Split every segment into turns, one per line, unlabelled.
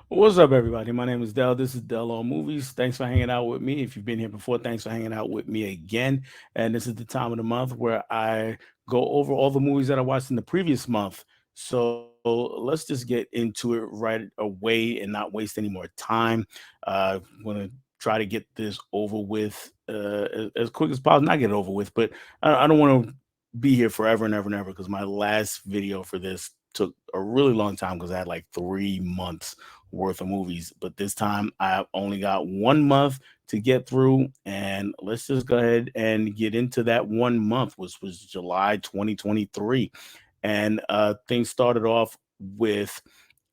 What's up, everybody? My name is Dell. This is Dell on Movies. Thanks for hanging out with me. If you've been here before, thanks for hanging out with me again. And this is the time of the month where I go over all the movies that I watched in the previous month. So let's just get into it right away and not waste any more time. I'm going to try to get this over with as quick as possible. Not get it over with, but I don't want to be here forever and ever and ever because my last video for this took a really long time because I had like 3 months worth of movies. But this time I've only got 1 month to get through. And let's just go ahead and get into that 1 month, which was July 2023. And things started off with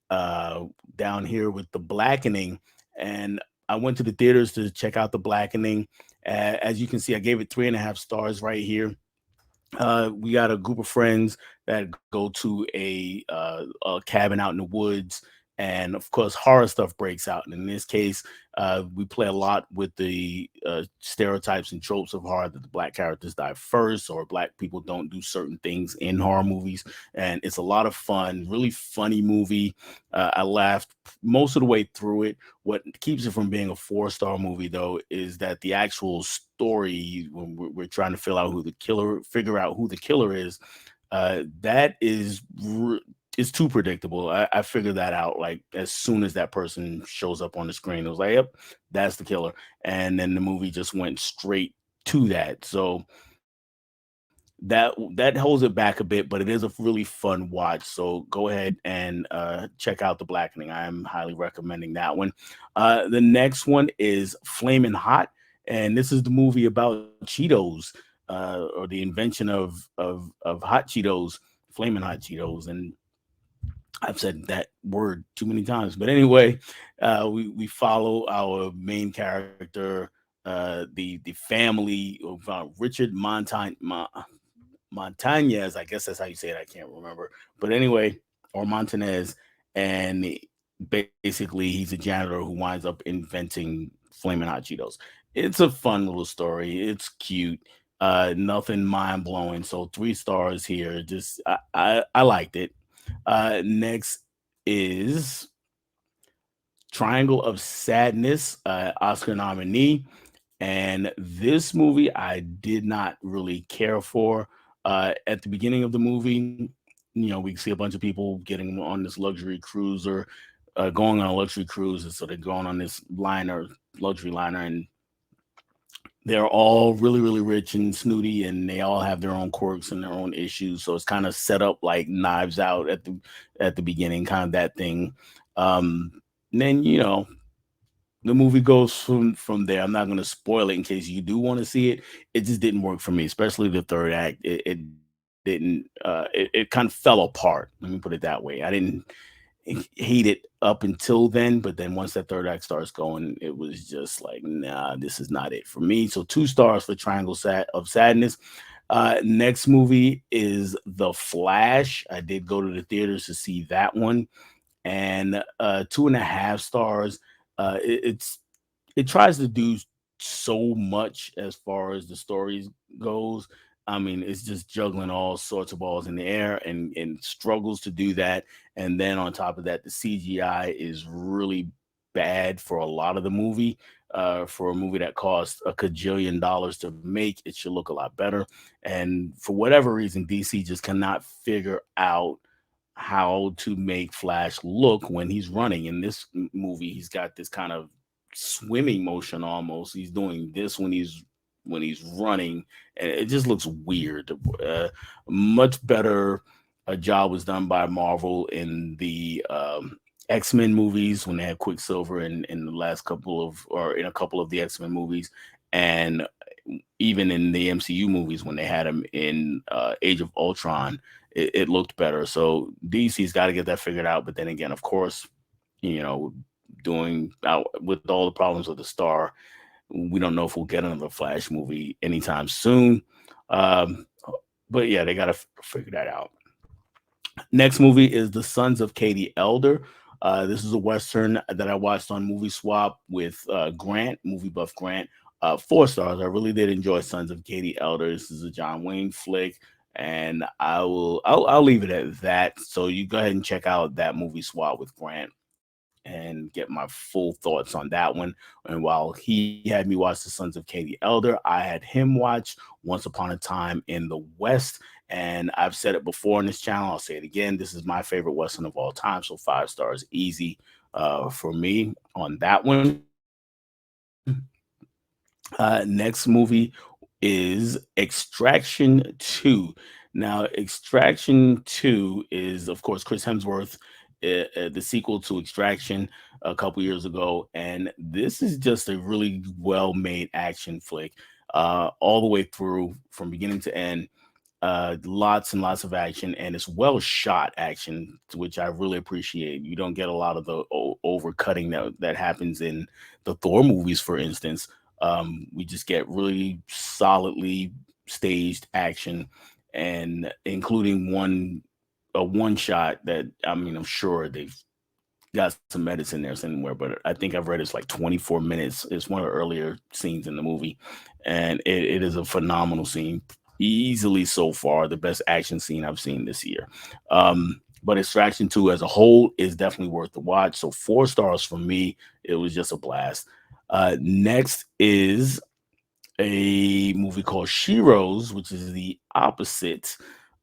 uh, down here with The Blackening. And I went to the theaters to check out The Blackening. As you can see, I gave it 3.5 stars right here. We got a group of friends that go to a cabin out in the woods, and of course, horror stuff breaks out. And in this case, we play a lot with the stereotypes and tropes of horror that the black characters die first, or black people don't do certain things in horror movies. And it's a lot of fun, really funny movie. I laughed most of the way through it. What keeps it from being a 4 star movie, though, is that the actual story, when we're trying to figure out who the killer is, that is too predictable. I figured that out like as soon as that person shows up on the screen. It was like, yep, that's the killer, and then the movie just went straight to that. So that holds it back a bit, but it is a really fun watch. So go ahead and check out The Blackening. I am highly recommending that one. The next one is Flamin' Hot, and this is the movie about Cheetos, or the invention of hot Cheetos, Flamin' Hot Cheetos. And I've said that word too many times. But anyway, we follow our main character, the family of Richard Montañez. I guess that's how you say it. I can't remember. But anyway, or Montanez, and basically he's a janitor who winds up inventing flaming hot Cheetos. It's a fun little story. It's cute. Nothing mind blowing. So 3 stars here. Just I liked it. Next is Triangle of Sadness, Oscar nominee. And this movie I did not really care for. At the beginning of the movie, we see a bunch of people getting on this luxury cruiser, going on a luxury cruise. And so they're going on this luxury liner, and they're all really, really rich and snooty, and they all have their own quirks and their own issues. So it's kind of set up like Knives Out at the beginning, kind of that thing. Then the movie goes from there. I'm not going to spoil it in case you do want to see it. It just didn't work for me, especially the third act. It didn't. It kind of fell apart. Let me put it that way. I didn't hate it up until then, but then once that third act starts going, it was just like, nah, this is not it for me. So 2 stars for of Sadness. Next movie is The Flash. I did go to the theaters to see that one, and 2.5 stars. It tries to do so much as far as the stories goes. I mean, it's just juggling all sorts of balls in the air, and struggles to do that. And then on top of that, the CGI is really bad for a lot of the movie. For a movie that cost a cajillion dollars to make, it should look a lot better. And for whatever reason, DC just cannot figure out how to make Flash look when he's running. In this movie, he's got this kind of swimming motion almost. He's doing this when he's running, and it just looks weird. Much better a job was done by Marvel in the X-Men movies when they had Quicksilver in the last couple of, or in a couple of the X-Men movies, and even in the MCU movies when they had him in Age of Ultron, it looked better. So DC's got to get that figured out. But then again, of course, you know, doing out with all the problems with the star, we don't know if we'll get another Flash movie anytime soon. Um, but yeah, they got to figure that out. Next movie is The Sons of Katie Elder. This is a Western that I watched on Movie Swap with Grant, movie buff Grant. 4 stars. I really did enjoy Sons of Katie Elder. This is a John Wayne flick, and I'll leave it at that. So you go ahead and check out that Movie Swap with Grant. and get my full thoughts on that one. And while he had me watch The Sons of Katie Elder, I had him watch Once Upon a Time in the West. And I've said it before on this channel. I'll say it again. This is my favorite Western of all time. So 5 stars easy for me on that one. Next movie is Extraction 2. Now, Extraction 2 is, of course, Chris Hemsworth, the sequel to Extraction a couple years ago. And this is just a really well made action flick, all the way through from beginning to end. Lots and lots of action, and it's well shot action, which I really appreciate. You don't get a lot of the overcutting that happens in the Thor movies, for instance. We just get really solidly staged action, and including one shot that, I mean, I'm sure they've got some medicine there somewhere, but I think I've read it's like 24 minutes. It's one of the earlier scenes in the movie, and it is a phenomenal scene. Easily so far the best action scene I've seen this year. But Extraction 2 as a whole is definitely worth the watch. So 4 stars from me. It was just a blast. Next is a movie called Sheroes, which is the opposite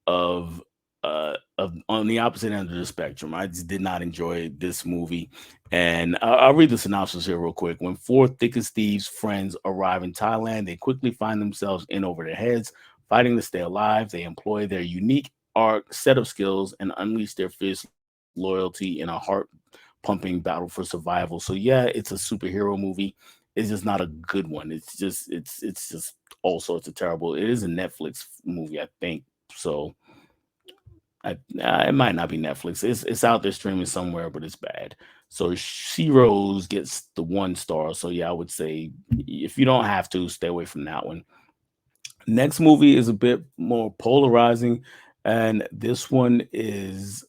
of on the opposite end of the spectrum. I just did not enjoy this movie, and I'll read the synopsis here real quick. When four thick as thieves friends arrive in Thailand, they quickly find themselves in over their heads, fighting to stay alive. They employ their unique art set of skills and unleash their fierce loyalty in a heart pumping battle for survival. So yeah, it's a superhero movie. It's just not a good one. It's just all sorts of terrible. It is a Netflix movie, I think. So it might not be Netflix. It's out there streaming somewhere, but it's bad. So She Rose gets the 1 star. So yeah, I would say if you don't have to, stay away from that one. Next movie is a bit more polarizing, and this one is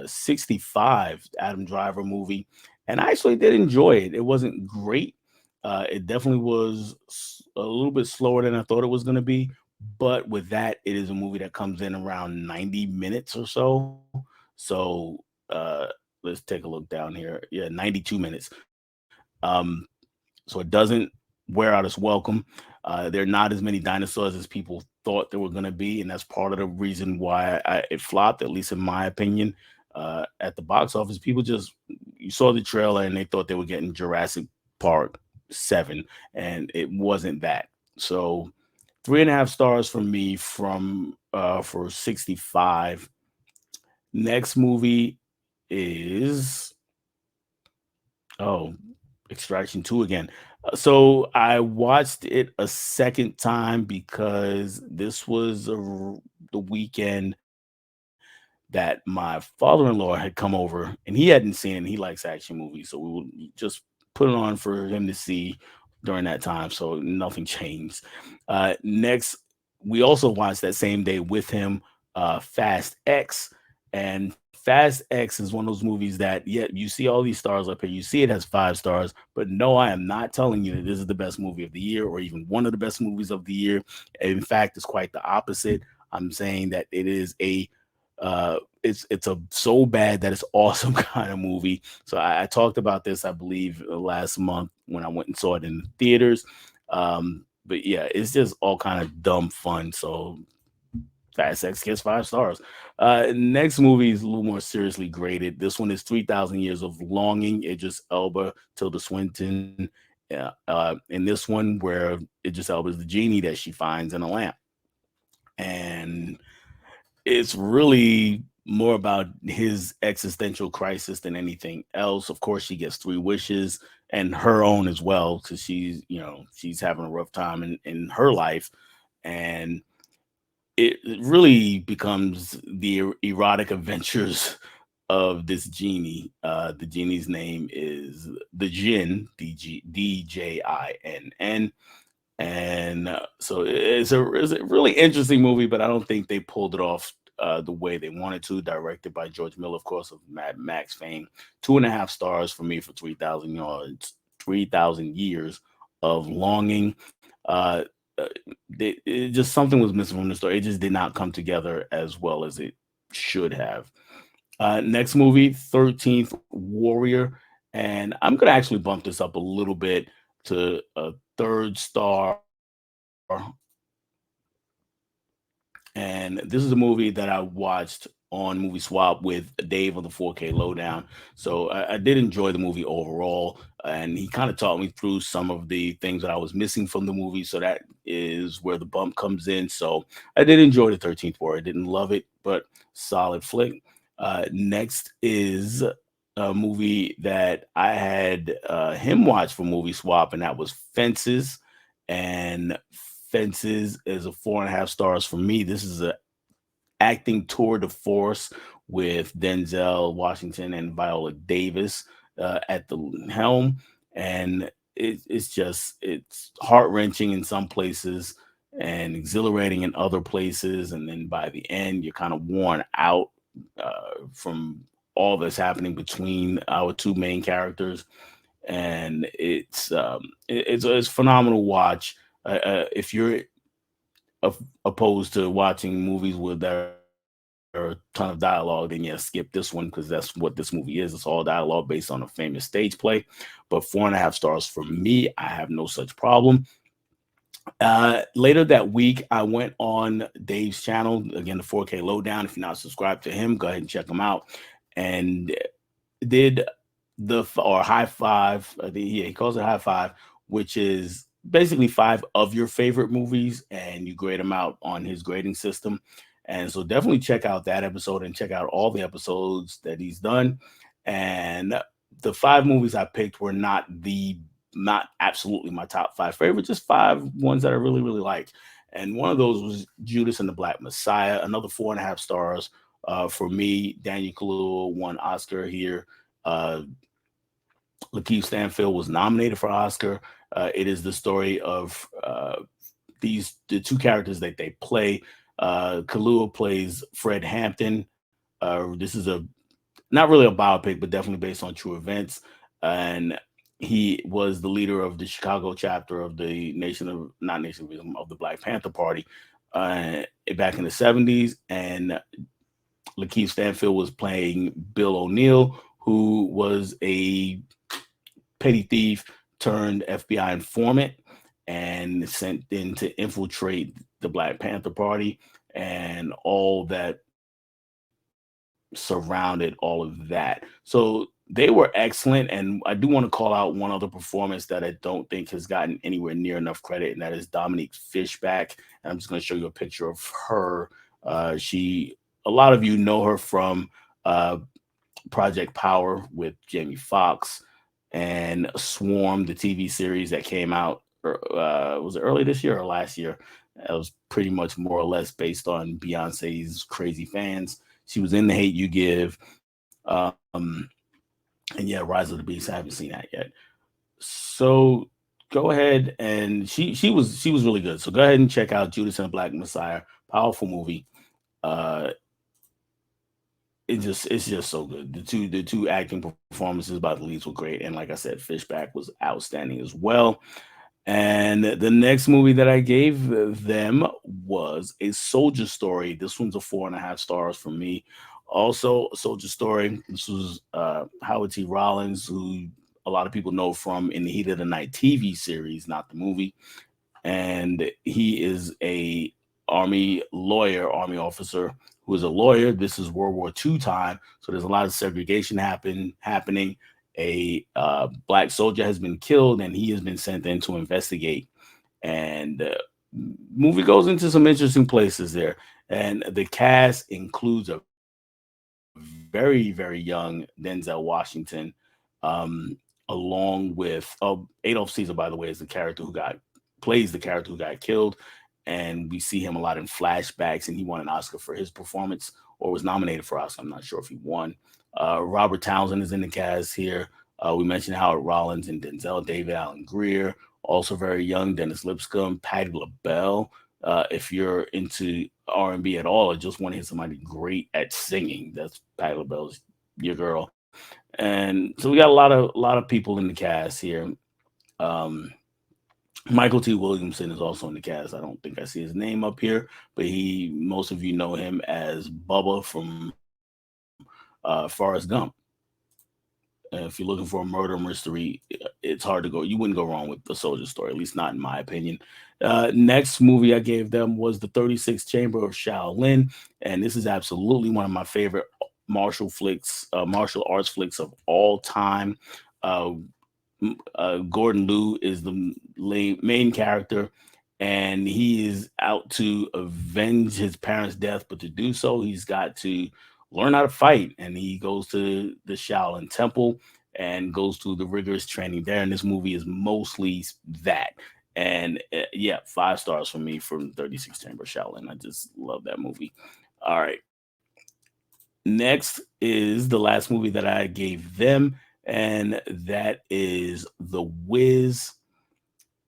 65, Adam Driver movie. And I actually did enjoy it. It wasn't great. It definitely was a little bit slower than I thought it was going to be. But with that, it is a movie that comes in around 90 minutes or so. So let's take a look down here. Yeah, 92 minutes. Um, so it doesn't wear out its welcome. There are not as many dinosaurs as people thought there were going to be, and that's part of the reason why it flopped, at least in my opinion. At the box office, people just, you saw the trailer and they thought they were getting Jurassic Park 7, and it wasn't that. So 3.5 stars from me from for 65. Next movie is, oh, Extraction 2 again. So I watched it a second time because this was the weekend that my father-in-law had come over, and he hadn't seen it. And he likes action movies, so we would just put it on for him to see during that time. So nothing changed. Next, we also watched that same day with him Fast X, and Fast X is one of those movies that, yeah, you see all these stars up here, you see it has 5 stars, but no, I am not telling you that this is the best movie of the year or even one of the best movies of the year. In fact, it's quite the opposite. I'm saying that it is a it's a so bad that it's awesome kind of movie. So I talked about this, I believe, last month when I went and saw it in the theaters. But yeah, it's just all kind of dumb fun. So Fast X gets 5 stars. Next movie is a little more seriously graded. This one is 3,000 Years of Longing. Idris Elba, Tilda Swinton. In this one, where Idris Elba is the genie that she finds in a lamp, and it's really more about his existential crisis than anything else. Of course, she gets 3 wishes and her own as well, because she's having a rough time in her life, and it really becomes the erotic adventures of this genie. The genie's name is the Jinn, DJINN. And so it's a really interesting movie, but I don't think they pulled it off the way they wanted to. Directed by George Miller, of course, of Mad Max fame. 2.5 stars for me for 3,000 yards, 3,000 years of longing. Uh, just something was missing from the story. It just did not come together as well as it should have. Next movie, 13th Warrior. And I'm gonna actually bump this up a little bit to a third star. And this is a movie that I watched on Movie Swap with Dave on the 4K Lowdown. So I did enjoy the movie overall, and he kind of taught me through some of the things that I was missing from the movie. So that is where the bump comes in. So I did enjoy the 13th War. I didn't love it, but solid flick. Next is a movie that I had him watch for Movie Swap, and that was Fences. And Fences is a 4.5 stars for me. This is a acting tour de force with Denzel Washington and Viola Davis at the helm, and it's heart wrenching in some places and exhilarating in other places, and then by the end you're kind of worn out from all that's happening between our two main characters, and it's a phenomenal watch. If you're opposed to watching movies with that are a ton of dialogue, then yeah, skip this one because that's what this movie is. It's all dialogue based on a famous stage play. But 4.5 stars for me, I have no such problem. Later that week, I went on Dave's channel again, the 4K Lowdown. If you're not subscribed to him, go ahead and check him out. And did or high five. Yeah, he calls it high five, which is basically five of your favorite movies, and you grade them out on his grading system. And so definitely check out that episode and check out all the episodes that he's done. And the five movies I picked were not absolutely my top five favorites, just five ones that I really, really like. And one of those was Judas and the Black Messiah, another 4.5 stars for me. Daniel Kaluuya won Oscar here. Uh, Lakeith Stanfield was nominated for Oscar. It is the story of the two characters that they play. Kaluuya plays Fred Hampton. This is a not really a biopic, but definitely based on true events. And he was the leader of the Chicago chapter of the Nation of not Nation of Islam, of the Black Panther Party back in the 70s. And Lakeith Stanfield was playing Bill O'Neill, who was a petty thief turned FBI informant and sent in to infiltrate the Black Panther Party and all that surrounded all of that. So they were excellent. And I do want to call out one other performance that I don't think has gotten anywhere near enough credit, and that is Dominique Fishback. And I'm just going to show you a picture of her. A lot of you know her from uh, Project Power with Jamie Foxx and Swarm, the TV series that came out. Was it early this year or last year? It was pretty much more or less based on Beyonce's crazy fans. She was in The Hate You Give, um, and yeah, Rise of the Beast. I haven't seen that yet. So go ahead and she was really good. So go ahead and check out Judas and the Black Messiah. Powerful movie. Uh, it's just so good. The two acting performances by the leads were great, and like I said, Fishback was outstanding as well. And the next movie that I gave them was A Soldier Story. This one's a 4.5 stars for me. Also, A Soldier Story. This was Howard T. Rollins, who a lot of people know from In the Heat of the Night TV series, not the movie. And he is a army officer who is a lawyer. This is World War II time, so there's a lot of segregation happening. A black soldier has been killed, and he has been sent in to investigate. And movie goes into some interesting places there, and the cast includes a very, very young Denzel Washington, along with Adolf Caesar, by the way, is the character who got plays the character who got killed, and we see him a lot in flashbacks. And he won an Oscar for his performance, or was nominated for Oscar. I'm not sure if he won. Robert Townsend is in the cast here. We mentioned Howard Rollins and Denzel, David Allen Greer, also very young. Dennis Lipscomb, Patti LaBelle. If you're into R&B at all, or just want to hear somebody great at singing, that's Patti LaBelle's your girl. And so we got a lot of people in the cast here. Um, Michael T. Williamson is also in the cast. I don't think I see his name up here, but most of you know him as Bubba from Forrest Gump. If you're looking for a murder mystery, it's hard to go. You wouldn't go wrong with the Soldier Story, at least not in my opinion. Next movie I gave them was the 36th Chamber of Shaolin, and this is absolutely one of my favorite martial arts flicks of all time. Uh, Gordon Liu is the main character, and he is out to avenge his parents' death. But to do so, he's got to learn how to fight, and he goes to the Shaolin Temple and goes through the rigorous training there. And this movie is mostly that. And yeah, 5 stars for me from 36 Chamber Shaolin. I just love that movie. All right. Next is the last movie that I gave them, and that is The Wiz.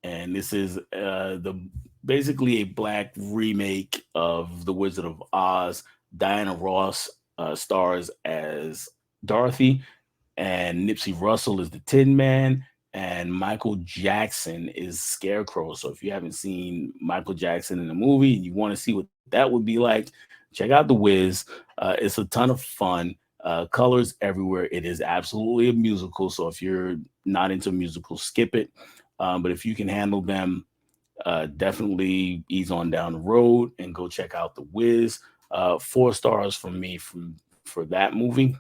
And this is the basically a black remake of The Wizard of Oz. Diana Ross stars as Dorothy, and Nipsey Russell is the Tin Man, and Michael Jackson is Scarecrow. So if you haven't seen Michael Jackson in a movie and you want to see what that would be like, check out The Wiz. It's a ton of fun. Colors everywhere. It is absolutely a musical. So if you're not into musicals, skip it. But if you can handle them, definitely ease on down the road and go check out The Wiz. 4 stars from me for that movie.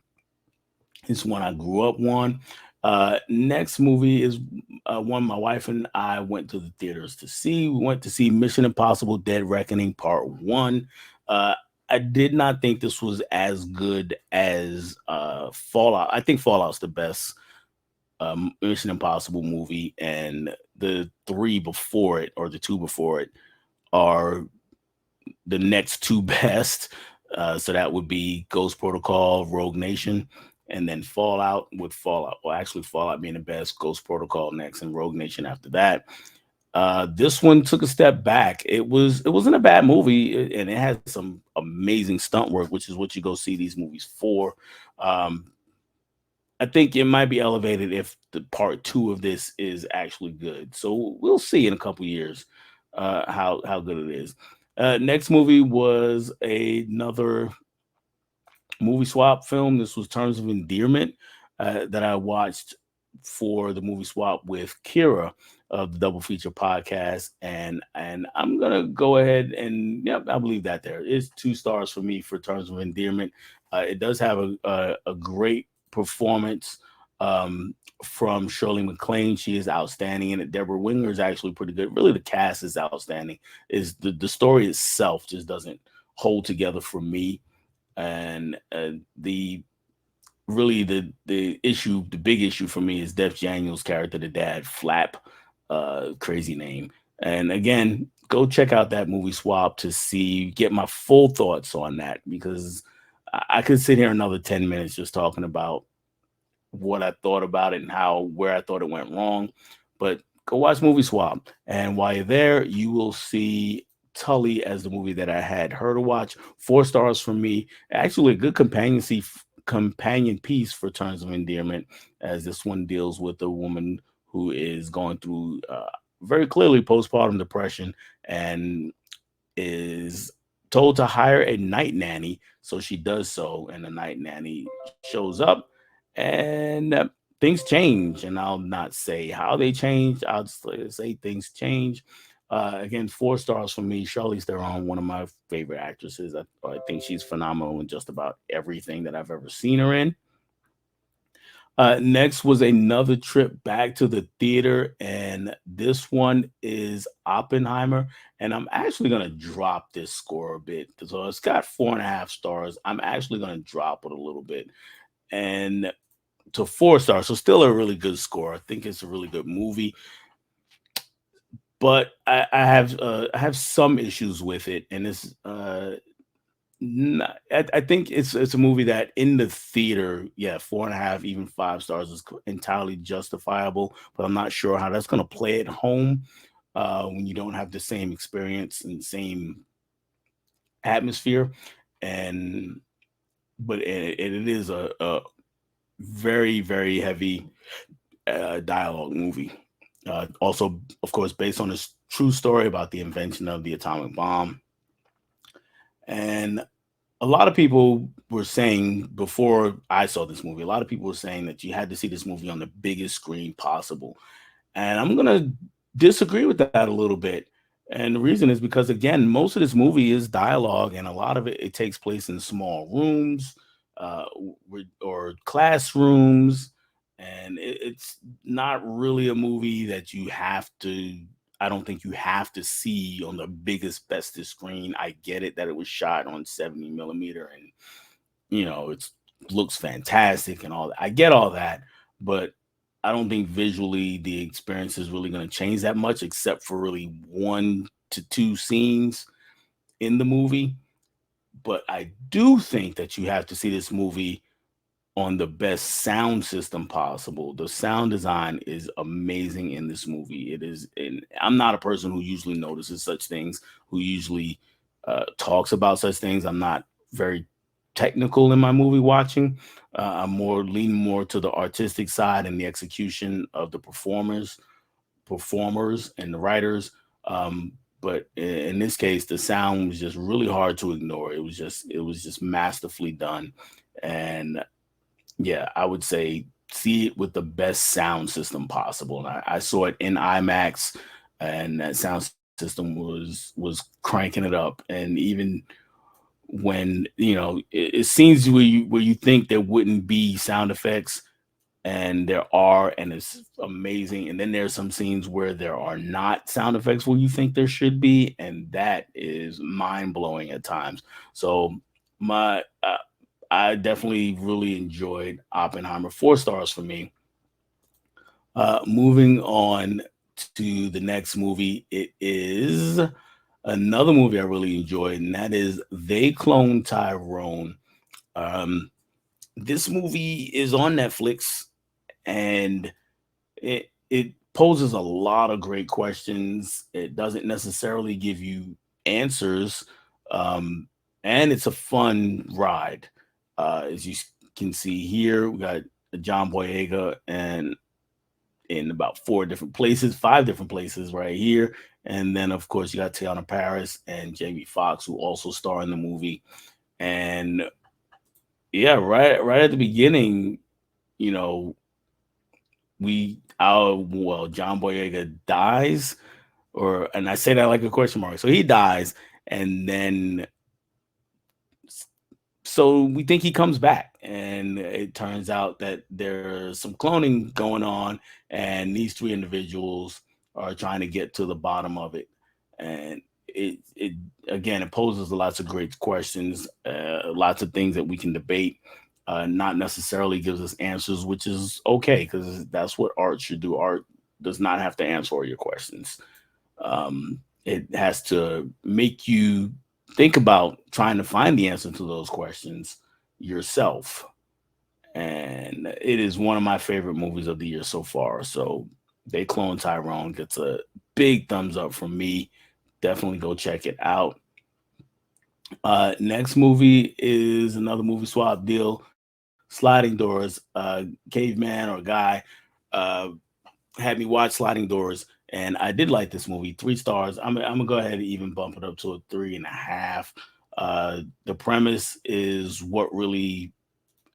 It's one I grew up on. Next movie is one my wife and I went to the theaters to see. We went to see Mission Impossible: Dead Reckoning Part One. Uh, I did not think this was as good as Fallout. I think Fallout's the best Mission Impossible movie, and the three before it or the two before it are the next two best. So that would be Ghost Protocol, Rogue Nation, and then Fallout with Fallout. Well, actually, Fallout being the best, Ghost Protocol next, and Rogue Nation after that. This one took a step back. It wasn't a bad movie, and it had some amazing stunt work, which is what you go see these movies for. Um, I think it might be elevated if the part two of this is actually good. So we'll see in a couple years how good it is. Next movie was another movie swap film. This was Terms of Endearment that I watched for the movie swap with Kira of the Double Feature podcast, and I'm gonna go ahead and yep, I believe that there is 2 stars for me for Terms of Endearment. It does have a great performance from Shirley MacLaine. She is outstanding in it. Deborah Winger is actually pretty good. Really, the cast is outstanding. Is the story itself just doesn't hold together for me, and the really the big issue for me is Def Daniels' character, the dad, Flap, crazy name. And again, go check out that movie swap to see get my full thoughts on that, because I could sit here another 10 minutes just talking about what I thought about it and how where I thought it went wrong. But go watch Movie Swap, and while you're there, you will see Tully as the movie that I had her to watch. 4 stars from me. Actually, a good companion piece for Terms of Endearment, as this one deals with a woman who is going through very clearly postpartum depression and is told to hire a night nanny. So she does so, and the night nanny shows up, and things change. And I'll not say how they change. I'll just say things change. Again, 4 stars for me. Charlize Theron, one of my favorite actresses. I think she's phenomenal in just about everything that I've ever seen her in. Next was another trip back to the theater, and this one is Oppenheimer. And I'm actually going to drop this score a bit. So it's got 4.5 stars. I'm actually going to drop it a little bit and to 4 stars. So still a really good score. I think it's a really good movie, but I have some issues with it, and it's I think it's a movie that in the theater, yeah, 4.5, even 5 stars is entirely justifiable. But I'm not sure how that's going to play at home when you don't have the same experience and same atmosphere. And but it is a very heavy dialogue movie. Also, of course, based on this true story about the invention of the atomic bomb. And a lot of people were saying before I saw this movie, a lot of people were saying that you had to see this movie on the biggest screen possible. And I'm gonna disagree with that a little bit. And the reason is because again, most of this movie is dialogue, and a lot of it takes place in small rooms, or classrooms, and it's not really a movie that you have to. I don't think you have to see on the biggest, bestest screen. I get it that it was shot on 70 millimeter, and it's looks fantastic and all that. I get all that, but I don't think visually the experience is really going to change that much, except for really one to two scenes in the movie. But I do think that you have to see this movie on the best sound system possible. The sound design is amazing in this movie. It is, and I'm not a person who usually notices such things, who usually talks about such things. I'm not very technical in my movie watching. I'm more leaning more to the artistic side and the execution of the performers and the writers. But in this case, the sound was just really hard to ignore. It was just masterfully done, and yeah, I would say see it with the best sound system possible. And I saw it in IMAX, and that sound system was cranking it up. And even when it scenes where you think there wouldn't be sound effects, and there are, and it's amazing. And then there's some scenes where there are not sound effects where you think there should be, and that is mind blowing at times. So my I definitely really enjoyed Oppenheimer. 4 stars for me. Moving on to the next movie, it is another movie I really enjoyed, and that is They Clone Tyrone. Um, this movie is on Netflix, and it poses a lot of great questions. It doesn't necessarily give you answers, um, and it's a fun ride. As you can see here, we got John Boyega and in about 4 different places, 5 different places right here. And then, of course, you got Tiana Paris and Jamie Foxx, who also star in the movie. And yeah, right at the beginning, you know, John Boyega dies, and I say that like a question mark. So he dies, and then so we think he comes back, and it turns out that there's some cloning going on, and these 3 individuals are trying to get to the bottom of it. And it again, it poses lots of great questions, lots of things that we can debate. Not necessarily gives us answers, which is okay, because that's what art should do. Art does not have to answer all your questions. It has to make you think about trying to find the answer to those questions yourself. And it is one of my favorite movies of the year so far. So They Clone Tyrone gets a big thumbs up from me. Definitely go check it out. Next movie is another movie swap deal, Sliding Doors. Caveman or guy uh, had me watch Sliding Doors, and I did like this movie. 3 stars. I'm gonna go ahead and even bump it up to a 3.5. The premise is what really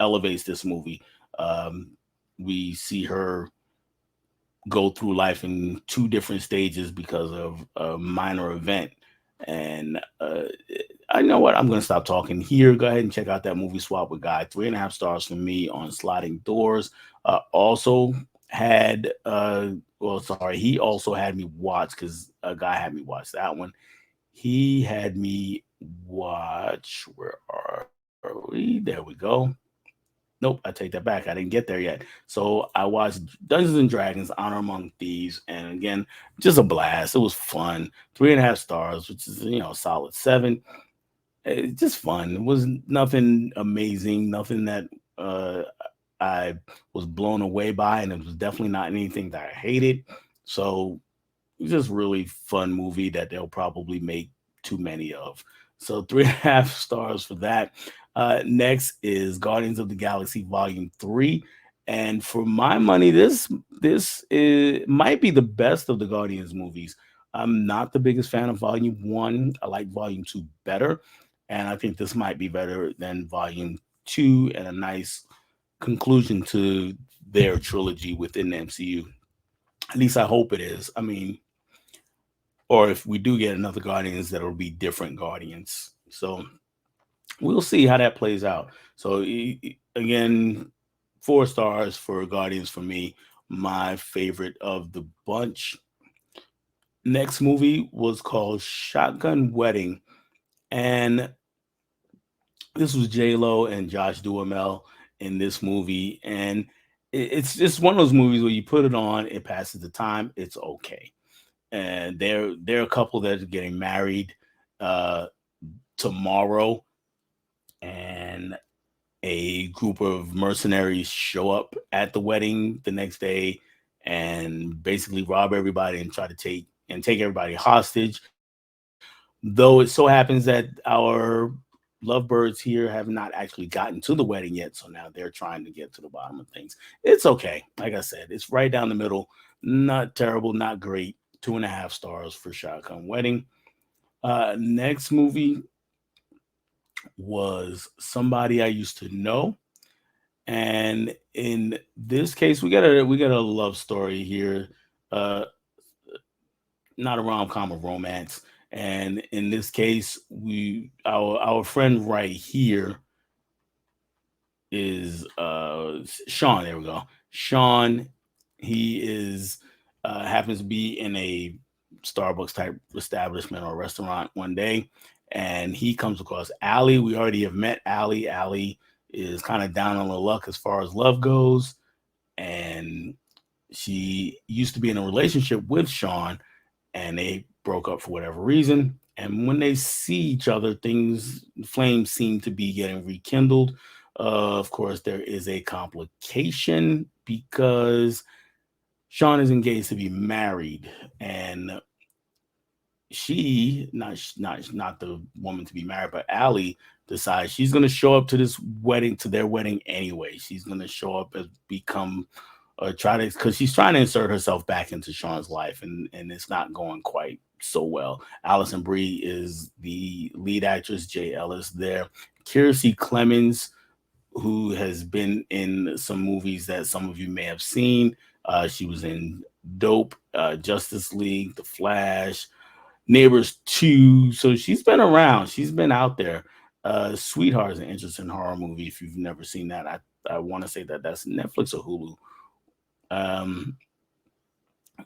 elevates this movie. Um, we see her go through life in 2 different stages because of a minor event. And I know what, I'm going to stop talking here. Go ahead and check out that movie swap with Guy. 3.5 stars from me on Sliding Doors. Also had, well, sorry, he also had me watch, because a guy had me watch that one. He had me watch, where are we? There we go. Nope, I take that back. I didn't get there yet. So I watched Dungeons and Dragons: Honor Among Thieves, and again, just a blast. It was fun. 3.5 stars, which is a solid 7. It's just fun. It was nothing amazing, nothing that uh, I was blown away by, and it was definitely not anything that I hated. So it's just really fun movie that they'll probably make too many of. So 3.5 stars for that. Next is Guardians of the Galaxy Volume 3. And for my money, might be the best of the Guardians movies. I'm not the biggest fan of Volume 1. I like Volume 2 better. and I think this might be better than Volume Two and a nice conclusion to their trilogy within the MCU. At least I hope it is. I mean, or if we do get another Guardians, that'll be different Guardians. So we'll see how that plays out. So again, 4 stars for Guardians for me. My favorite of the bunch. Next movie was called Shotgun Wedding, and this was J Lo and Josh Duhamel in this movie, and it's just one of those movies where you put it on, it passes the time, it's okay. And they're a couple that are getting married uh, tomorrow, and a group of mercenaries show up at the wedding the next day and basically rob everybody and try to take everybody hostage. Though it so happens that our lovebirds here have not actually gotten to the wedding yet, so now they're trying to get to the bottom of things. It's okay. Like I said, it's right down the middle. Not terrible, not great. 2.5 stars for Shotgun Wedding. Next movie was Somebody I Used to Know, and in this case, we got a love story here. Uh, Not a rom com, a romance. And in this case, our friend right here is Sean. There we go. Sean, he is happens to be in a Starbucks type establishment or restaurant one day, and he comes across Allie. We already have met Allie. Allie is kind of down on the luck as far as love goes, and she used to be in a relationship with Sean, and they broke up for whatever reason. And when they see each other, things flames seem to be getting rekindled. Of course, there is a complication because Sean is engaged to be married, and she not the woman to be married, but Allie decides she's going to show up to this wedding, to their wedding anyway. She's going to show up as become or try to, because she's trying to insert herself back into Sean's life, and it's not going quite so well. Allison Brie is the lead actress. Jay Ellis there. Kiersey Clemens, who has been in some movies that some of you may have seen. She was in Dope, Justice League, The Flash, Neighbors 2. So she's been around. She's been out there. Sweetheart is an interesting horror movie. If you've never seen that, I want to say that that's Netflix or Hulu. Um,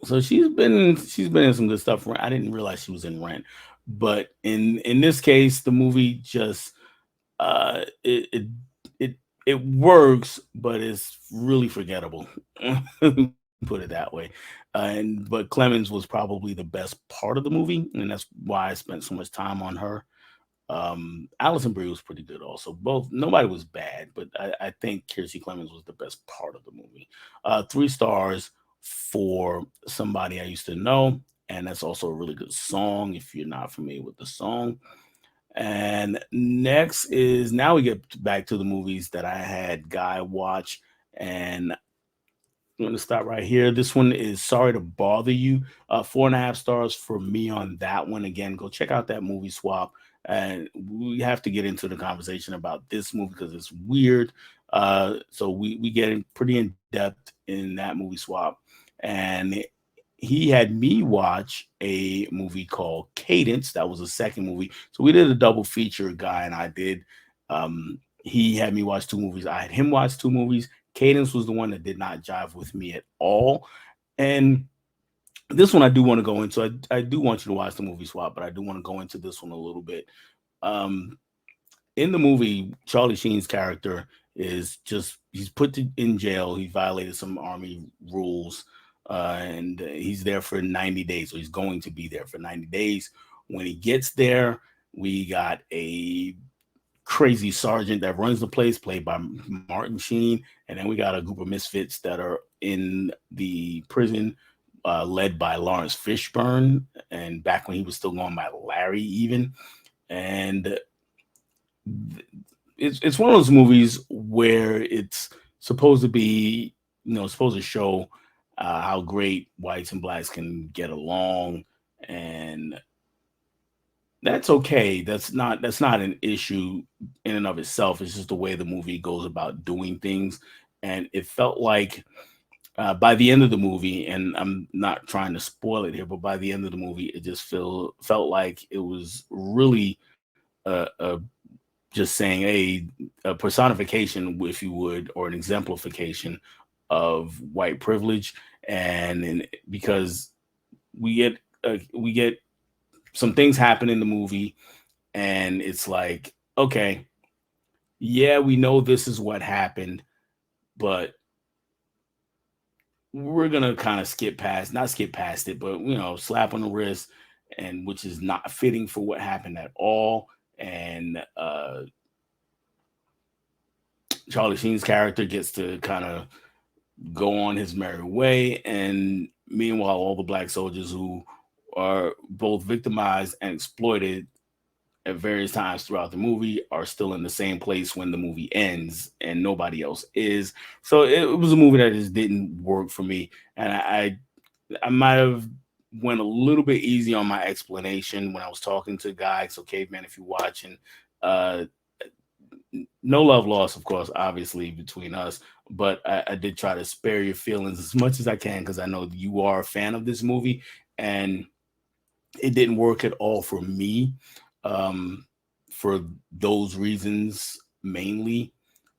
so she's been in some good stuff. I didn't realize she was in Rent, but in this case, the movie just it it it works, but it's really forgettable. Put it that way. And but Clemens was probably the best part of the movie, and that's why I spent so much time on her. Allison Brie was pretty good also. Both nobody was bad, but I think Kiersey Clemens was the best part of the movie. 3 stars for Somebody I Used to Know, and that's also a really good song if you're not familiar with the song. And next is now we get back to the movies that I had Guy watch, and I'm going to stop right here. This one is Sorry to Bother You. 4.5 stars for me on that one. Again, go check out that movie swap. And we have to get into the conversation about this movie because it's weird. So we get in pretty in depth in that movie swap. And he had me watch a movie called Cadence. That was the second movie. So we did a double feature, Guy and I did. He had me watch 2 movies. I had him watch 2 movies. Cadence was the one that did not jive with me at all. And this one I do want to go into. I do want you to watch the movie swap, but I do want to go into this one a little bit. Um, in the movie, Charlie Sheen's character is just he's in jail. He violated some army rules, and he's there for 90 days. So he's going to be there for 90 days. When he gets there, we got a crazy sergeant that runs the place, played by Martin Sheen, and then we got a group of misfits that are in the prison, led by Lawrence Fishburne, and back when he was still going by Larry, even. And it's one of those movies where it's supposed to be, supposed to show how great whites and blacks can get along, and That's okay. That's not an issue in and of itself. It's just the way the movie goes about doing things, and it felt like by the end of the movie, and I'm not trying to spoil it here, but by the end of the movie, it just felt like it was really a just saying a personification, if you would, or an exemplification of white privilege, and because we get some things happen in the movie, and it's like, okay, yeah, we know this is what happened, but we're gonna kind of not skip past it, but slap on the wrist, and which is not fitting for what happened at all. And Charlie Sheen's character gets to kind of go on his merry way, and meanwhile, all the black soldiers who are both victimized and exploited at various times throughout the movie are still in the same place when the movie ends, and nobody else is. So it was a movie that just didn't work for me, and I might have went a little bit easy on my explanation when I was talking to guys. So caveman, if you're watching, uh no love lost, of course, obviously between us, but I did try to spare your feelings as much as I can, because I know you are a fan of this movie, and it didn't work at all for me, um, for those reasons mainly.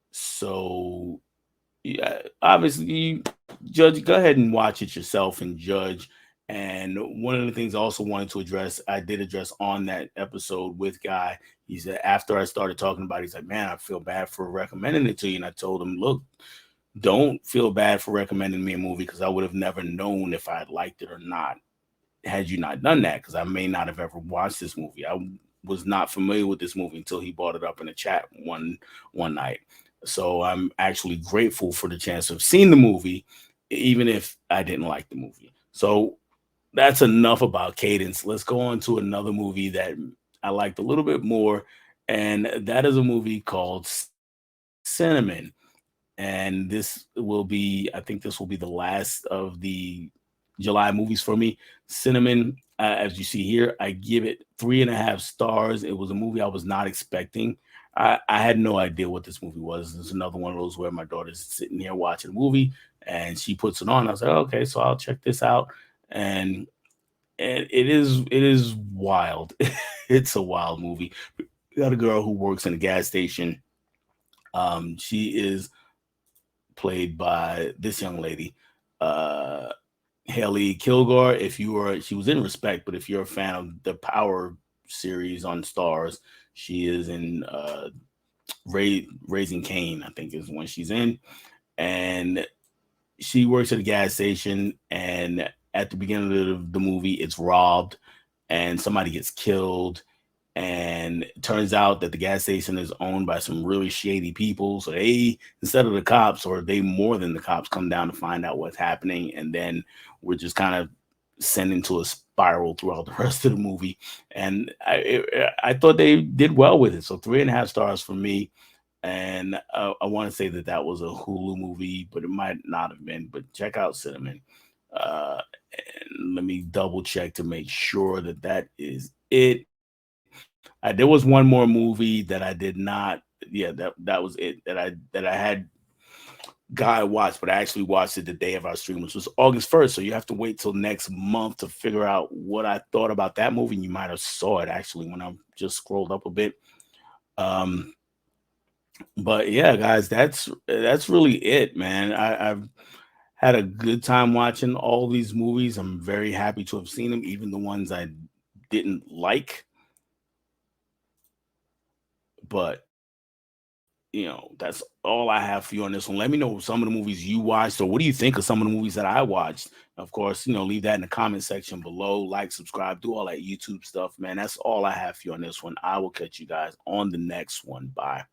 So yeah, obviously, judge. Go ahead and watch it yourself and judge. And one of the things I also wanted to address, I did address on that episode with Guy. He said after I started talking about it, he's like, "Man, I feel bad for recommending it to you." And I told him, "Look, don't feel bad for recommending me a movie, because I would have never known if I had liked it or not had you not done that, because I may not have ever watched this movie. I was not familiar with this movie until he brought it up in a chat one night. So I'm actually grateful for the chance to have seen the movie, even if I didn't like the movie. So that's enough about Cadence. Let's go on to another movie that I liked a little bit more, and that is a movie called Cinnamon. And this will be, I think this will be the last of the July movies for me. Cinnamon, as you see here, I give it 3.5 stars. It was a movie I was not expecting. I had no idea what this movie was. It's another one of those where my daughter's sitting here watching a movie and she puts it on. I was like, okay, so I'll check this out. And it is wild. It's a wild movie. We got a girl who works in a gas station. She is played by this young lady, uh, Haley Kilgore. If you were, she was in Respect, but if you're a fan of the Power series on Stars, she is in Raising Cain, I think is when she's in. And she works at a gas station, and at the beginning of the movie, it's robbed, and somebody gets killed, and it turns out that the gas station is owned by some really shady people. So they, instead of the cops, or they more than the cops, come down to find out what's happening, and then we're just kind of sent into a spiral throughout the rest of the movie. And I thought they did well with it. So 3.5 stars for me. And I want to say that that was a Hulu movie, but it might not have been. But check out Cinnamon. And let me double check to make sure that that is it. There was one more movie that I did not. Yeah, that was it that I had Guy watched, but I actually watched it the day of our stream, which was August 1st. So you have to wait till next month to figure out what I thought about that movie. And you might have saw it actually when I just scrolled up a bit. Um, but yeah, guys, that's really it, man. I've had a good time watching all these movies. I'm very happy to have seen them, even the ones I didn't like. But that's all I have for you on this one. Let me know some of the movies you watched, or what do you think of some of the movies that I watched. Of course, leave that in the comment section below. Like, subscribe, do all that YouTube stuff, man. That's all I have for you on this one. I will catch you guys on the next one. Bye.